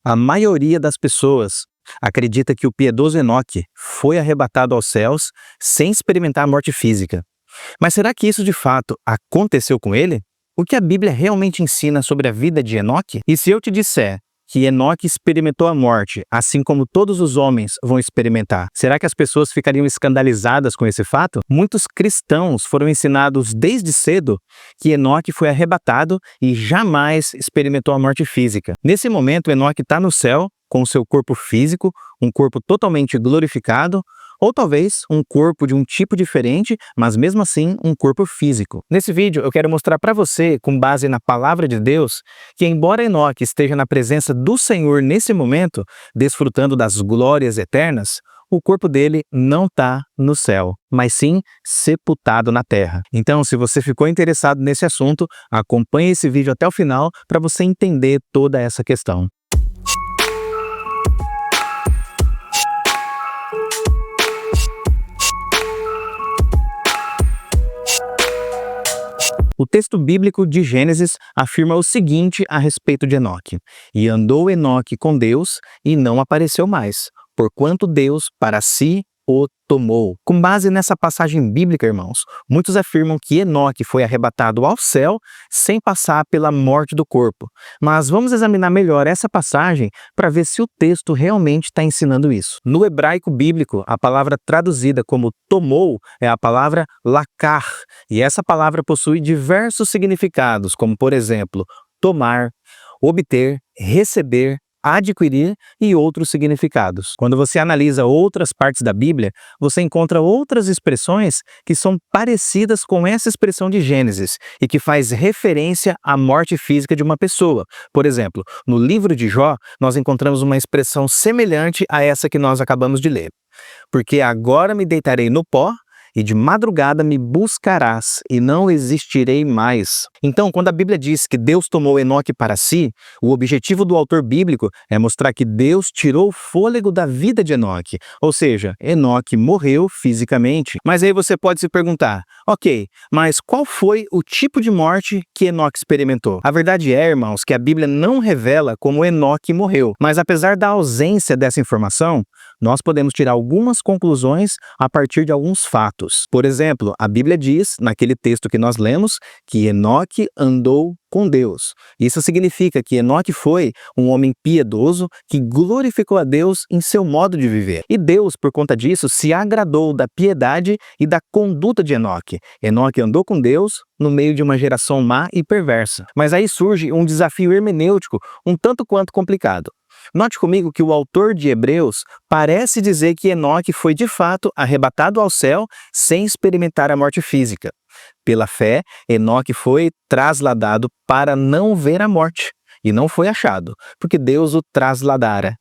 A maioria das pessoas acredita que o piedoso Enoque foi arrebatado aos céus sem experimentar a morte física. Mas será que isso de fato aconteceu com ele? O que a Bíblia realmente ensina sobre a vida de Enoque? E se eu te disser que Enoque experimentou a morte, assim como todos os homens vão experimentar, será que as pessoas ficariam escandalizadas com esse fato? Muitos cristãos foram ensinados desde cedo que Enoque foi arrebatado e jamais experimentou a morte física. Nesse momento, Enoque está no céu com o seu corpo físico, um corpo totalmente glorificado, ou talvez um corpo de um tipo diferente, mas mesmo assim um corpo físico. Nesse vídeo eu quero mostrar para você, com base na palavra de Deus, que embora Enoque esteja na presença do Senhor nesse momento, desfrutando das glórias eternas, o corpo dele não está no céu, mas sim sepultado na terra. Então, se você ficou interessado nesse assunto, acompanhe esse vídeo até o final para você entender toda essa questão. O texto bíblico de Gênesis afirma o seguinte a respeito de Enoque: "E andou Enoque com Deus, e não apareceu mais, porquanto Deus para si o tomou." Com base nessa passagem bíblica, irmãos, muitos afirmam que Enoque foi arrebatado ao céu sem passar pela morte do corpo. Mas vamos examinar melhor essa passagem para ver se o texto realmente está ensinando isso. No hebraico bíblico, a palavra traduzida como tomou é a palavra lakar, e essa palavra possui diversos significados, como por exemplo, tomar, obter, receber, adquirir e outros significados. Quando você analisa outras partes da Bíblia, você encontra outras expressões que são parecidas com essa expressão de Gênesis e que faz referência à morte física de uma pessoa. Por exemplo, no livro de Jó, nós encontramos uma expressão semelhante a essa que nós acabamos de ler. "Porque agora me deitarei no pó, e de madrugada me buscarás, e não existirei mais." Então, quando a Bíblia diz que Deus tomou Enoque para si, o objetivo do autor bíblico é mostrar que Deus tirou o fôlego da vida de Enoque, ou seja, Enoque morreu fisicamente. Mas aí você pode se perguntar, ok, mas qual foi o tipo de morte que Enoque experimentou? A verdade é, irmãos, que a Bíblia não revela como Enoque morreu, mas apesar da ausência dessa informação, nós podemos tirar algumas conclusões a partir de alguns fatos. Por exemplo, a Bíblia diz, naquele texto que nós lemos, que Enoque andou com Deus. Isso significa que Enoque foi um homem piedoso que glorificou a Deus em seu modo de viver. E Deus, por conta disso, se agradou da piedade e da conduta de Enoque. Enoque andou com Deus no meio de uma geração má e perversa. Mas aí surge um desafio hermenêutico um tanto quanto complicado. Note comigo que o autor de Hebreus parece dizer que Enoque foi de fato arrebatado ao céu sem experimentar a morte física. Pela fé, Enoque foi trasladado para não ver a morte, e não foi achado, porque Deus o trasladara.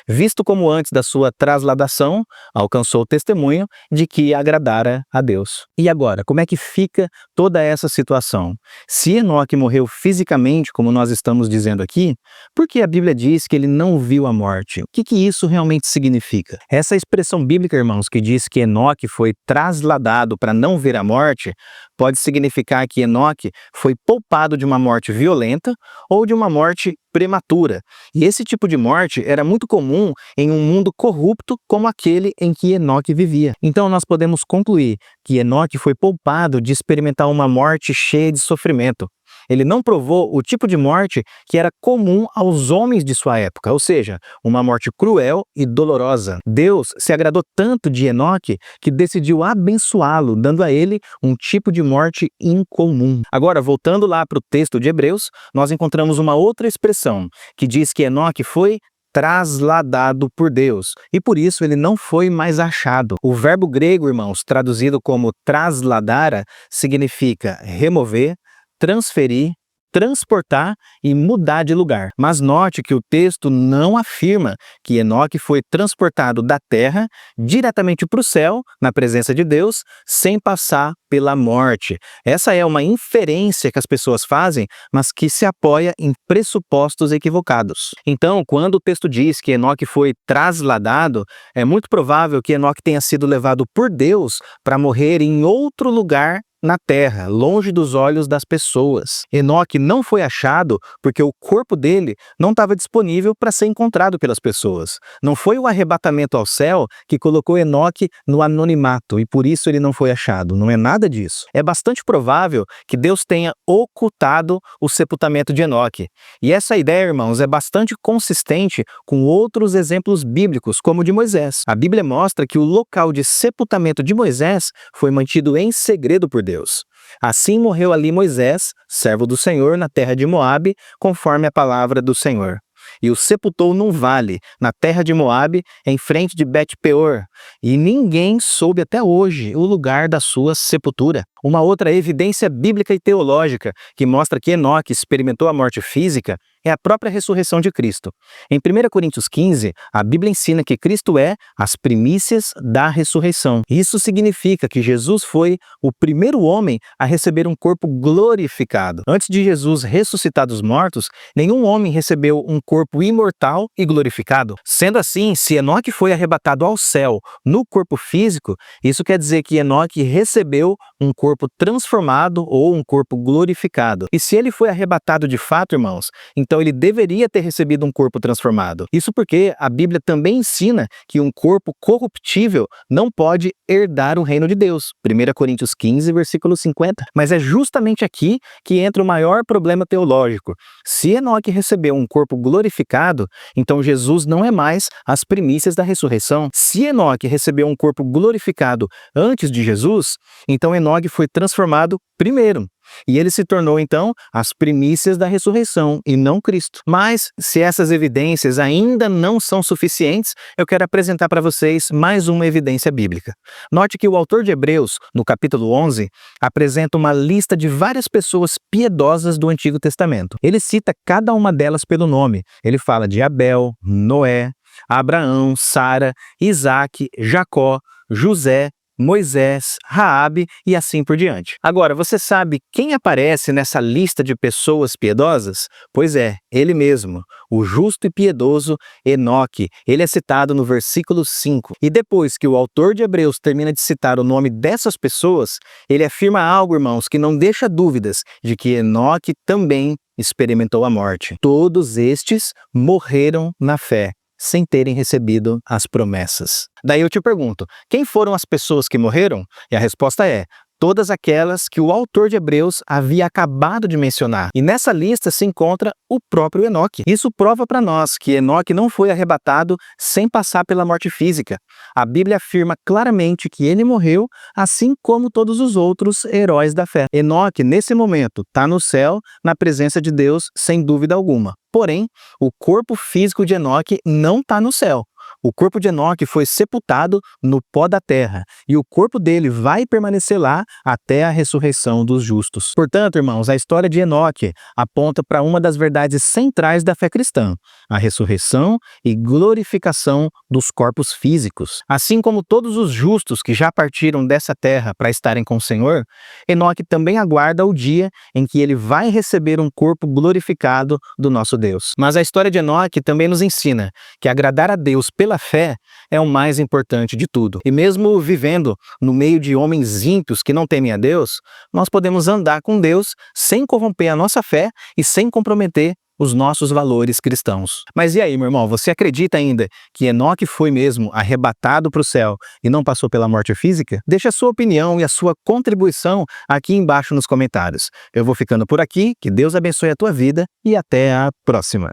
Visto como antes da sua trasladação, alcançou o testemunho de que agradara a Deus. E agora, como é que fica toda essa situação? Se Enoque morreu fisicamente, como nós estamos dizendo aqui, por que a Bíblia diz que ele não viu a morte? O que isso realmente significa? Essa expressão bíblica, irmãos, que diz que Enoque foi trasladado para não ver a morte, pode significar que Enoque foi poupado de uma morte violenta ou de uma morte prematura. E esse tipo de morte era muito comum em um mundo corrupto como aquele em que Enoque vivia. Então nós podemos concluir que Enoque foi poupado de experimentar uma morte cheia de sofrimento. Ele não provou o tipo de morte que era comum aos homens de sua época, ou seja, uma morte cruel e dolorosa. Deus se agradou tanto de Enoque que decidiu abençoá-lo, dando a ele um tipo de morte incomum. Agora, voltando lá para o texto de Hebreus, nós encontramos uma outra expressão que diz que Enoque foi trasladado por Deus, e por isso ele não foi mais achado. O verbo grego, irmãos, traduzido como trasladara, significa remover, transferir, transportar e mudar de lugar. Mas note que o texto não afirma que Enoque foi transportado da terra diretamente para o céu, na presença de Deus, sem passar pela morte. Essa é uma inferência que as pessoas fazem, mas que se apoia em pressupostos equivocados. Então, quando o texto diz que Enoque foi trasladado, é muito provável que Enoque tenha sido levado por Deus para morrer em outro lugar na terra, longe dos olhos das pessoas. Enoque não foi achado porque o corpo dele não estava disponível para ser encontrado pelas pessoas. Não foi o arrebatamento ao céu que colocou Enoque no anonimato e por isso ele não foi achado. Não é nada disso. É bastante provável que Deus tenha ocultado o sepultamento de Enoque. E essa ideia, irmãos, é bastante consistente com outros exemplos bíblicos, como o de Moisés. A Bíblia mostra que o local de sepultamento de Moisés foi mantido em segredo por Deus. Assim morreu ali Moisés, servo do Senhor, na terra de Moabe, conforme a palavra do Senhor. E o sepultou num vale, na terra de Moabe, em frente de Bet-peor. E ninguém soube até hoje o lugar da sua sepultura. Uma outra evidência bíblica e teológica que mostra que Enoque experimentou a morte física é a própria ressurreição de Cristo. Em 1 Coríntios 15, a Bíblia ensina que Cristo é as primícias da ressurreição. Isso significa que Jesus foi o primeiro homem a receber um corpo glorificado. Antes de Jesus ressuscitar dos mortos, nenhum homem recebeu um corpo imortal e glorificado. Sendo assim, se Enoque foi arrebatado ao céu no corpo físico, isso quer dizer que Enoque recebeu um corpo transformado ou um corpo glorificado. E se ele foi arrebatado de fato, irmãos, então ele deveria ter recebido um corpo transformado. Isso porque a Bíblia também ensina que um corpo corruptível não pode herdar o reino de Deus. 1 Coríntios 15, versículo 50. Mas é justamente aqui que entra o maior problema teológico. Se Enoque recebeu um corpo glorificado, então Jesus não é mais as primícias da ressurreição. Se Enoque recebeu um corpo glorificado antes de Jesus, então Enoque foi transformado primeiro. E ele se tornou, então, as primícias da ressurreição e não Cristo. Mas, se essas evidências ainda não são suficientes, eu quero apresentar para vocês mais uma evidência bíblica. Note que o autor de Hebreus, no capítulo 11, apresenta uma lista de várias pessoas piedosas do Antigo Testamento. Ele cita cada uma delas pelo nome. Ele fala de Abel, Noé, Abraão, Sara, Isaac, Jacó, José, Moisés, Raabe e assim por diante. Agora, você sabe quem aparece nessa lista de pessoas piedosas? Pois é, ele mesmo, o justo e piedoso Enoque. Ele é citado no versículo 5. E depois que o autor de Hebreus termina de citar o nome dessas pessoas, ele afirma algo, irmãos, que não deixa dúvidas de que Enoque também experimentou a morte. Todos estes morreram na fé, sem terem recebido as promessas. Daí eu te pergunto, quem foram as pessoas que morreram? E a resposta é: todas aquelas que o autor de Hebreus havia acabado de mencionar. E nessa lista se encontra o próprio Enoque. Isso prova para nós que Enoque não foi arrebatado sem passar pela morte física. A Bíblia afirma claramente que ele morreu, assim como todos os outros heróis da fé. Enoque, nesse momento, está no céu, na presença de Deus, sem dúvida alguma. Porém, o corpo físico de Enoque não está no céu. O corpo de Enoque foi sepultado no pó da terra, e o corpo dele vai permanecer lá até a ressurreição dos justos. Portanto, irmãos, a história de Enoque aponta para uma das verdades centrais da fé cristã: a ressurreição e glorificação dos corpos físicos. Assim como todos os justos que já partiram dessa terra para estarem com o Senhor, Enoque também aguarda o dia em que ele vai receber um corpo glorificado do nosso Deus. Mas a história de Enoque também nos ensina que agradar a Deus pela fé é o mais importante de tudo. E mesmo vivendo no meio de homens ímpios que não temem a Deus, nós podemos andar com Deus sem corromper a nossa fé e sem comprometer os nossos valores cristãos. Mas e aí, meu irmão, você acredita ainda que Enoque foi mesmo arrebatado para o céu e não passou pela morte física? Deixa a sua opinião e a sua contribuição aqui embaixo nos comentários. Eu vou ficando por aqui, que Deus abençoe a tua vida e até a próxima.